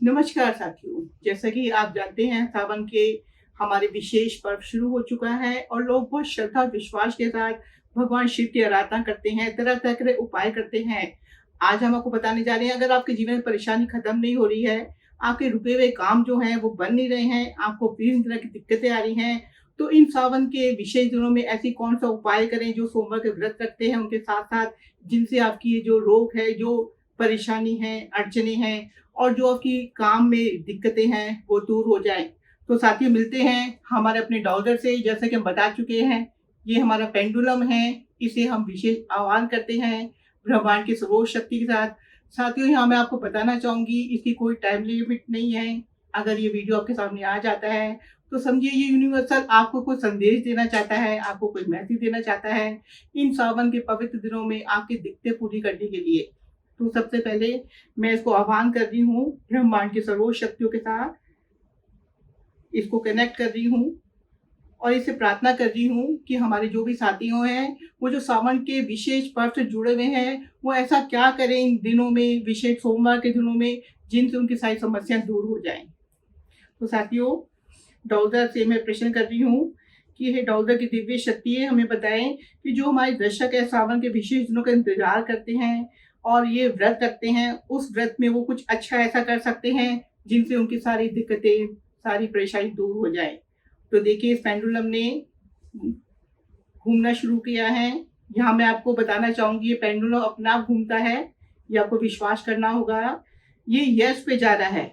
नमस्कार साथियों, जैसा कि आप जानते हैं सावन के हमारे विशेष पर्व शुरू हो चुका है और लोग बहुत श्रद्धा और विश्वास के साथ भगवान शिव की आराधना करते हैं, तरह-तरह के उपाय करते हैं। आज हम आपको बताने जा रहे हैं अगर आपके जीवन में परेशानी खत्म नहीं हो रही है, आपके रुके हुए काम जो हैं वो बन नहीं रहे हैं, आपको विभिन्न तरह की दिक्कतें आ रही हैं, तो इन सावन के विशेष दिनों में ऐसी कौन-सा उपाय करें जो सोमवार के व्रत रखते हैं उनके साथ-साथ जिनसे आपकी ये जो रोग है, जो परेशानी है, अड़चनें हैं और जो आपकी काम में दिक्कतें हैं, वो दूर हो जाएँ। तो साथियों मिलते हैं हमारे अपने डाउज़र से जैसा कि हम बता चुके हैं, ये हमारा पेंडुलम है, इसे हम विशेष आह्वान करते हैं ब्रह्मांड की सर्वोच्च शक्ति के साथ। साथियों यहाँ मैं आपको बताना चाहूँगी इसकी कोई टाइम लिमिट नहीं है। अगर ये वीडियो आपके सामने आ जाता है, तो समझिए ये यूनिवर्सल आपको कोई संदेश देना चाहता है, आपको कोई मैसेज देना चाहता है, इन सावन के पवित्र दिनों में आपकी दिक्कतें पूरी करने के लिए। तो सबसे पहले मैं इसको आह्वान कर रही हूँ ब्रह्मांड की सर्वोच्च शक्तियों के साथ, इसको कनेक्ट कर रही हूँ और इससे प्रार्थना कर रही हूँ कि हमारे जो भी साथियों हैं, वो जो सावन के विशेष पर्व से जुड़े हुए हैं, वो ऐसा क्या करें इन दिनों में, विशेष सोमवार के दिनों में, जिनसे उनकी सारी समस्याएँ दूर हो जाएँ। तो साथियों, डाउज़र से मैं प्रश्न कर रही हूँ कि हे डाउज़र की दिव्य शक्ति हमें बताएँ कि जो हमारे दर्शक है सावन के विशेष दिनों का इंतज़ार करते हैं और ये व्रत रखते हैं, उस व्रत में वो कुछ अच्छा ऐसा कर सकते हैं, जिनसे उनकी सारी दिक्कतें, सारी परेशानी दूर हो जाए। तो देखिए इस पेंडुलम ने घूमना शुरू किया है। यहाँ मैं आपको बताना चाहूँगी ये पेंडुलम अपने आप घूमता है, ये आपको विश्वास करना होगा। ये यस पे जा रहा है।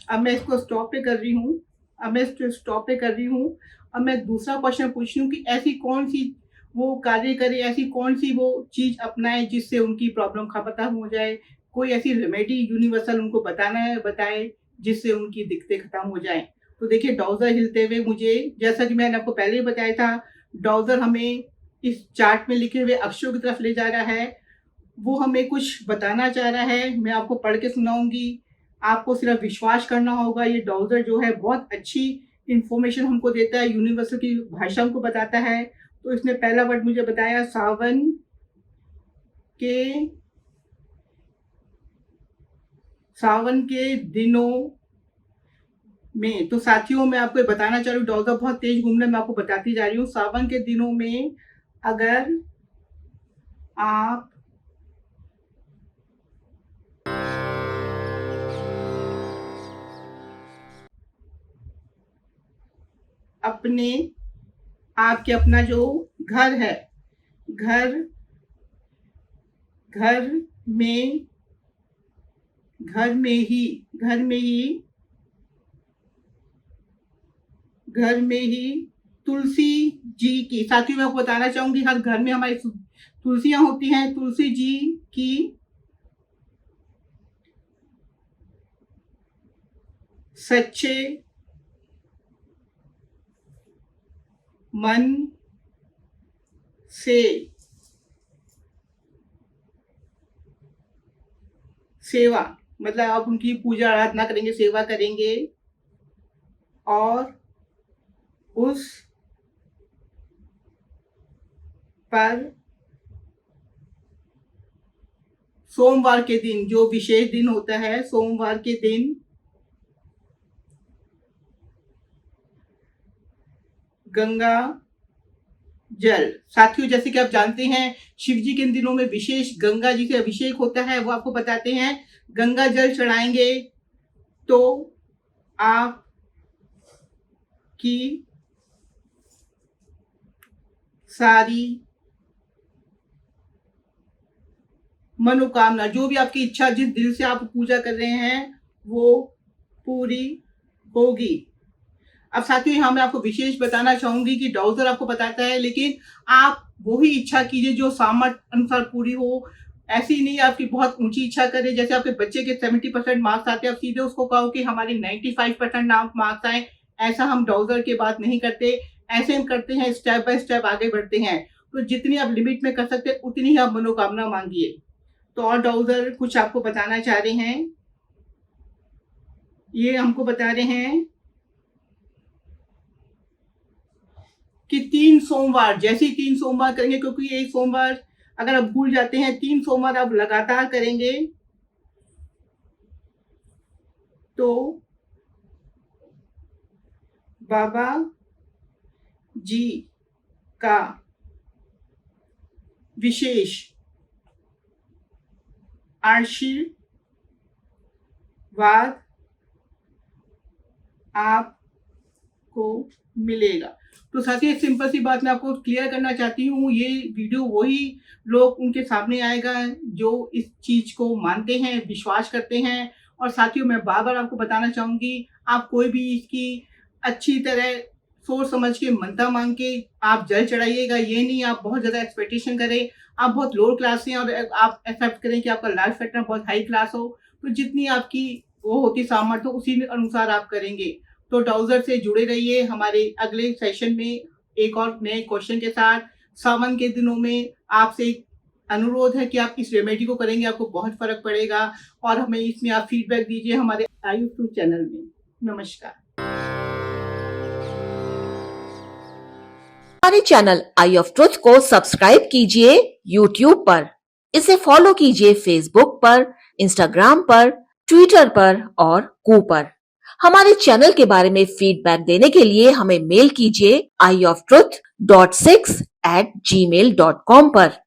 अब मैं इसको स्टॉप पे कर रही हूँ। अब मैं इसको स्टॉप पे कर रही हूँ। अब मैं दूसरा क्वेश्चन पूछ रही हूँ कि ऐसी कौन-सी वो कार्य करे, ऐसी कौन-सी वो चीज़ अपनाए जिससे उनकी प्रॉब्लम खत्म हो जाए। कोई ऐसी रेमेडी यूनिवर्सल उनको बताना है बताए, जिससे उनकी दिक्कतें खत्म हो जाएँ। तो देखिए डाउज़र हिलते हुए मुझे जैसा कि मैंने आपको पहले ही बताया था, डाउज़र हमें इस चार्ट में लिखे हुए अक्षरों की तरफ ले जा रहा है। वो हमें कुछ बताना चाह रहा है, मैं आपको पढ़ के सुनाऊँगी। आपको सिर्फ़ विश्वास करना होगा, ये डाउज़र जो है बहुत अच्छी इन्फॉर्मेशन हमको देता है, यूनिवर्सल की भाषा हमको बताता है। तो इसने पहला वर्ड मुझे बताया के सावन के दिनों में। तो साथियों मैं आपको ये बताना चाह रही हूँ डाउज़र बहुत तेज़ घूम रहा है, मैं आपको बताती जा रही हूँ। सावन के दिनों में अगर आप अपने आपके अपना जो घर है, घर घर में घर में ही घर में ही घर में ही तुलसी जी की साथियों मैं आपको बताना चाहूँगी हर घर में हमारी तुलसियाँ होती हैं, तुलसी जी की सच्चे मन से सेवा मतलब आप उनकी पूजा आराधना करेंगे, सेवा करेंगे और उस पर सोमवार के दिन जो विशेष दिन होता है, सोमवार के दिन गंगा जल साथियों जैसे कि आप जानते हैं शिव जी के इन दिनों में विशेष गंगा जी से अभिषेक होता है, वो आपको बताते हैं गंगा जल चढ़ाएंगे तो आप की सारी मनोकामना जो भी आपकी इच्छा जिस दिल से आप पूजा कर रहे हैं वो पूरी होगी। अब साथियों यहाँ मैं आपको विशेष बताना चाहूंगी कि डाउज़र आपको बताता है लेकिन आप वही इच्छा कीजिए जो सामर्थ्य अनुसार पूरी हो। ऐसी नहीं आपकी बहुत ऊंची इच्छा करे जैसे आपके बच्चे के 70% मार्क्स आते हैं आप सीधे उसको कहो कि हमारे 95% मार्क्स आए। ऐसा हम डाउज़र की बात नहीं करते, ऐसे हम करते हैं स्टेप बाय स्टेप आगे बढ़ते हैं। तो जितनी आप लिमिट में कर सकते हैं उतनी ही आप मनोकामना मांगिए। तो और डाउज़र कुछ आपको बताना चाह रहे हैं, ये हमको बता रहे हैं कि 3 सोमवार जैसे ही 3 सोमवार करेंगे क्योंकि ये सोमवार अगर आप भूल जाते हैं 3 सोमवार आप लगातार करेंगे तो बाबा जी का विशेष आशीर्वाद आपको मिलेगा। तो साथी एक सिंपल सी बात मैं आपको क्लियर करना चाहती हूँ, ये वीडियो वही लोग उनके सामने आएगा जो इस चीज को मानते हैं, विश्वास करते हैं। और साथियों मैं बार-बार आपको बताना चाहूँगी, आप कोई भी इसकी अच्छी तरह सोच समझ के मनता मांग के आप जल चढ़ाइएगा। ये नहीं आप बहुत ज़्यादा एक्सपेक्टेशन करें, आप बहुत लोअर क्लास से हैं और आप एक्सेप्ट करें कि आपका लाइफ पार्टनर बहुत हाई क्लास हो। तो जितनी आपकी वो होती सामर्थ्य उसी अनुसार आप करेंगे। तो डाउज़र से जुड़े रहिए हमारे अगले सेशन में एक और नए क्वेश्चन के साथ। सावन के दिनों में आपसे एक अनुरोध है कि आप इस रेमेडी को करेंगे, आपको बहुत फ़र्क पड़ेगा और हमें इसमें आप फीडबैक दीजिए हमारे आयुष ट्रूथ चैनल में। नमस्कार। हमारे चैनल आई ऑफ ट्रुथ को सब्सक्राइब कीजिए YouTube पर, इसे फॉलो कीजिए Facebook पर, Instagram पर, Twitter पर और कू पर। हमारे चैनल के बारे में फीडबैक देने के लिए हमें मेल कीजिए ioftruth.6@gmail.com पर।